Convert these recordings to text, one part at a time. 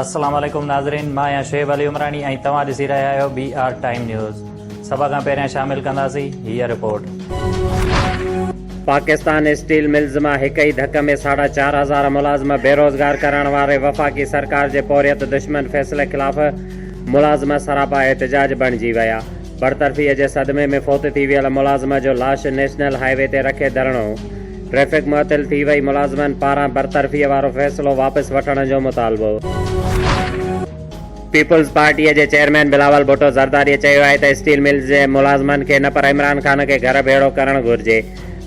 अस्सलाम वालेकुम नाज़रीन, मां आहियां शुएब अली उमरानी ऐं तव्हां ॾिसी रहिया आहियो BR टाइम न्यूज़। सभ खां पहिरियां शामिल कंदासीं हीअ रिपोर्ट। पाकिस्तान स्टील मिल्स मां हिक ई धक में 4,500 मुलाज़िम बेरोज़गार करण वारे वफ़ाक़ी सरकार जे पोरियत दुश्मन फ़ैसिले ख़िलाफ़ मुलाज़िम सरापा एहतजाज बणिजी विया। बरतरफ़ीअ जे सदमे में फ़ौत थी वियल मुलाज़िम जो लाश नेशनल हाईवे ते रखे धरणो। ट्रैफ़िक मुअतल थी वई, मुलाज़िमनि पारां बरतरफ़ीअ वारो फ़ैसिलो वापसि वठण जो मुतालबो। पीपल्स पार्टीअ जे चेयरमैन बिलावल भुट्टो ज़रदारीअ चयो आहे त स्टील मिल्स जे मुलाज़िमनि खे न पर इमरान ख़ान खे घर भेड़ो करणु घुरिजे।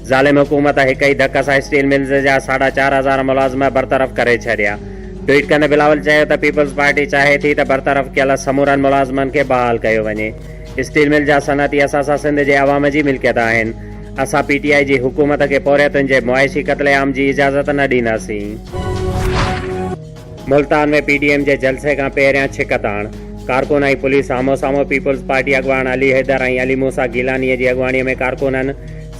ज़ालिम हुकूमत हिक ई धक सां स्टील मिल्स जा 4,500 मुलाज़िम बरतरफ़ करे छॾिया। ट्वीट कंदे बिलावल चयो त पीपल्स पार्टी चाहे थी त बरतरफ़ कयल समूरनि मुलाज़िमनि खे बहाल कयो वञे। स्टील मिल जा सनअती असासा सिंध जे अवाम जी मिल्कियत आहिनि। असां PTI जी हुकूमत खे पोरियतुनि जे मुआइशी क़त्लेआम जी इजाज़त न ॾींदासीं। मुल्तान में PDM जे जलसे खां पहिरियां छिकताण। कारकुन ऐं पुलिस आमो साम्हूं पीपल्स पार्टी अॻवान अली हैदर ऐं अली मूसा गिलानीअ जी अॻवानीअ में कारकुननि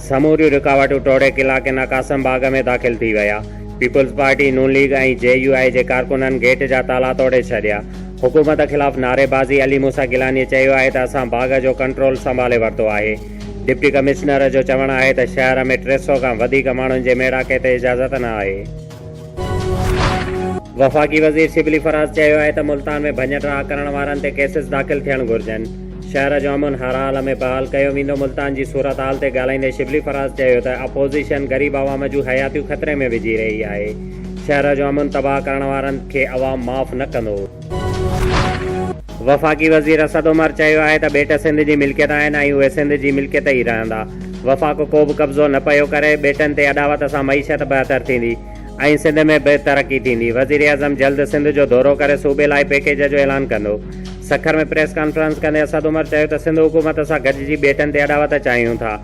समूरियूं रुकावटूं टोड़े किला किना कासम बाग में दाख़िल थी विया। पीपल्स पार्टी, नून लीग ऐं JUI जे कारकुननि गेट जा ताला तोड़े छॾिया। हुकूमत ख़िलाफ़ नारेबाज़ी। अली मूसा गिलानीअ चयो आहे त असां बाग जो कंट्रोल संभाले वरितो आहे। डिप्टी कमिश्नर जो चवणु आहे त शहर में 300 खां वधीक माण्हुनि जे मेड़ाके ते इजाज़त न आहे। वफ़ाक़ी वज़ीर शिबली फराज़ चयो आहे त मुल्तान में भञटरा करण वारनि ते केसिस दाख़िल थियणु घुरिजनि। शहर जो अमन हर हाल में बहाल कयो वेंदो। मुल्तान जी सूरत हाल ते ॻाल्हाईंदे शिबली फराज़ चयो त अपोज़िशन ग़रीब अवाम जूं हयातियूं ख़तरे में विझी रही आहे। शहर जो अमन तबाह करण वारनि खे अवाम माफ़ न कंदो। वफ़ाक़ी वज़ीर असद उमर चयो आहे त ॿेट सिंध जी मिल्कियत आहिनि ऐं उहे सिंध जी मिल्कियत ई रहंदा। वफ़ाक़ को बि कब्ज़ो न पियो करे। ॿेटनि ते अॾावत सां मईशत बहितर थींदी ऐं सिंध में बि तरक़ी थींदी। वज़ीर आज़म जल्द सिंध जो दौरो करे सूबे लाइ पैकेज जो ऐलान कंदो। सखर में प्रेस कॉन्फ्रेंस कंदे असद उमर चयो त सिंध हुकूमत सां गॾिजी ॿेटनि ते अॾावत चाहियूं था।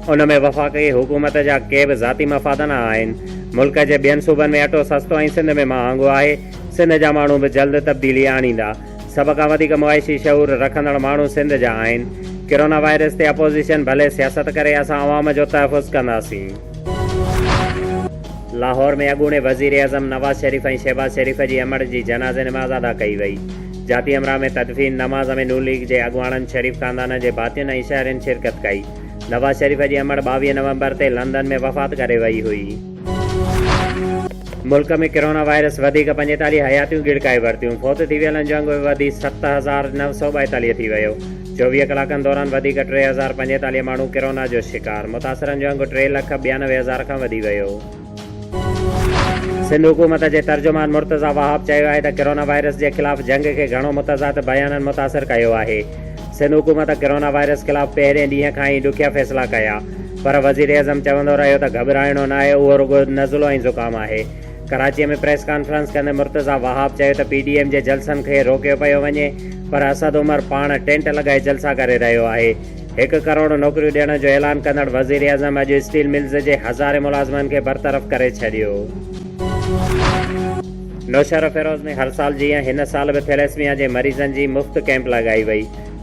उन में वफ़ाक़ी हुकूमत जा के बि ज़ाती मफ़ाद न आहिनि। मुल्क जे ॿियनि सूबनि में अटो सस्तो ऐं सिंध में महांगो आहे। सिंध जा माण्हू बि जल्द तब्दीली आणींदा। सभ खां वधीक मुआइशी शऊर रखंदड़ माण्हू सिंध जा आहिनि। कोरोना वायरस ते अपोज़िशन भले सियासत करे, असां अवाम जो तहफ़ुज़ कंदासीं। लाहौर में अॻूणे वज़ीर आज़म नवाज़ शरीफ़ ऐं शहबाज़ शरीफ़ जी अमड़ जी जनाज़े नमाज़ अदा कई वई। जाती अमरा में तदफ़ीन नमाज़ में नून लीग जे अॻवाननि शरीफ़ ख़ानदान जे भातियुनि ऐं शहरनि शिरकत कई। नवाज़ शरीफ़ जी अमड़ 22 नवंबर ते लंदन में वफ़ात करे वई हुई। मुल्क में कोरोना वायरस वधीक 45 हयातियूं गिड़काए वरितियूं। फ़ौत थी वियलनि जो अंग वधी 7,942 थी वियो। 24 कलाकनि दौरान वधीक 3,045 माण्हू कोरोना जो शिकार। मुतासिरनि जो अंग 3,92,000 खां वधी वियो। सिंध हुकूमत जे तर्जुमान मुर्तज़ा वहाब चयो आहे त कोरोना वायरस जे ख़िलाफ़ जंग खे घणो मुतज़ाद बयाननि मुतासिर कयो आहे। सिंध हुकूमत कोरोना वायरस ख़िलाफ़ पहिरें ॾींहं खां ई ॾुखिया फ़ैसिला कया, पर वज़ीर आज़म चवंदो रहियो त घबराइणो न आहे, उहो रुॻो नज़लो ऐं ज़ुकाम आहे। कराचीअ में प्रेस कॉन्फ्रेंस कंदे मुर्तज़ा वहाब चयो त PDM जे जलसनि खे रोकियो पियो वञे, पर असद उमर पाण टेंट लॻाए जलसा करे रहियो आहे। 1 करोड़ नौकरियूं ॾियण जो ऐलान कंदड़ वज़ीर आज़म अॼु स्टील मिल्स जे हज़ारे मुलाज़िमनि खे बरतरफ़ करे छॾियो। नौशहर फिरोज़ में हर साल जीअं हिन साल बि थैलेसमिया जे मरीज़नि जी मुफ़्त कैंप लॻाई वई,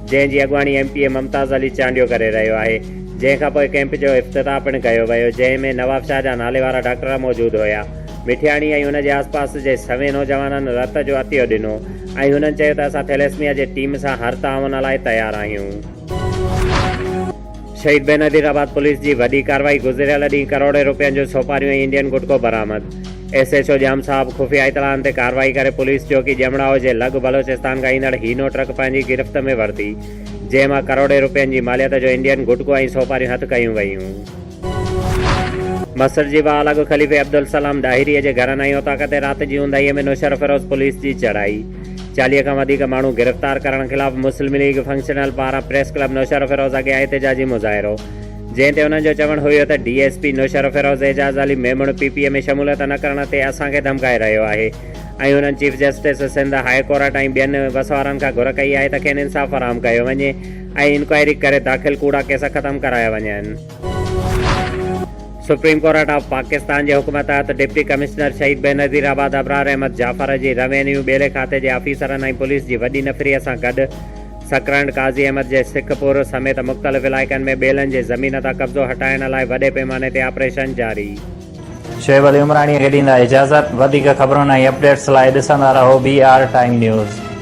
जंहिंजी अॻवानी MP मुमताज़ अली चांडियो करे रहियो आहे। जंहिंखां पोइ कैंप जो इफ़्तिताह पिणु कयो वियो, जंहिं में नवाब शाह जा नाले वारा डॉक्टर मौजूदु हुया। मिठियाणी ऐं हुन जे आसपास जे सवे नौजवाननि रत जो अतियो ॾिनो ऐं हुननि चयो त असां थैलेसमिया जे टीम सां हर ताउन लाइ तयारु आहियूं। शहीद बेनज़ीराबाद पुलिस जी वॾी कार्रवाई। गुज़िरियल ॾींहुं करोड़े रुपयनि जो सोपारियूं ऐं इंडियन गुटको बरामद। SHO जाम साहब खुफ़िया इतलाउनि ते कार्रवाई करे पुलिस चौकी जमड़ाओ जे लॻ बलोचिस्तान खां ईंदड़ हीनो ट्रक पंहिंजी गिरफ़्त में वरिती, जंहिं मां करोड़े रुपयनि जी मालियत जो इंडियन गुटको ऐं सोपारियूं हथु कयूं वयूं। मसर जी बालग ख़लीफ़े अब्दुल सलाम डाहिरीअ जे घरनि ऐं ओताक ते राति जी ऊंदाईअ में नौशहर फिरोज़ पुलिस जी चढ़ाई। 40 खां वधीक माण्हू गिरफ़्तार करण ख़िलाफ़ मुस्लिम लीग फंक्शनल पारां प्रेस क्लब नौशहर फिरोज़ अॻियां एहतजाजी मुज़ाहिरो, जंहिं ते उन्हनि जो चवणु हुयो त DSP नौशहर फिरोज़ एजाज़ अली मेमण PPA में शमूलियत न करण ते असांखे धमकाए रहियो आहे ऐं हुननि chief justice Sindh high court ऐं ॿियनि वसवारनि खां घुर कई आहे त खेनि इंसाफ़ फराहम कयो वञे ऐं इंक्वायरी करे दाख़िल कूड़ा केस ख़तमु कराया वञनि। सुप्रीम कोर्ट ऑफ पाकिस्तान जे हुकुम तहत डिप्टी कमिश्नर शहीद बेनज़ीराबाद अबरार अहमद जाफ़र जी रेवेन्यू ॿेले खाते जे ऑफिसरनि ऐं पुलिस जी वॾी नफ़रीअ सां गॾु सकरंड काज़ी अहमद जे सिखपुर समेत मुख़्तलिफ़ इलाइक़नि में ॿेलनि जे ज़मीन तां कब्ज़ो हटाइण लाइ वॾे पैमाने ते ऑपरेशन जारी। शोएब अली उमराणी खे ॾींदा इजाज़त। वधीक ख़बरुनि ऐं अपडेट्स लाइ ॾिसंदा रहो BR टाइम न्यूज़।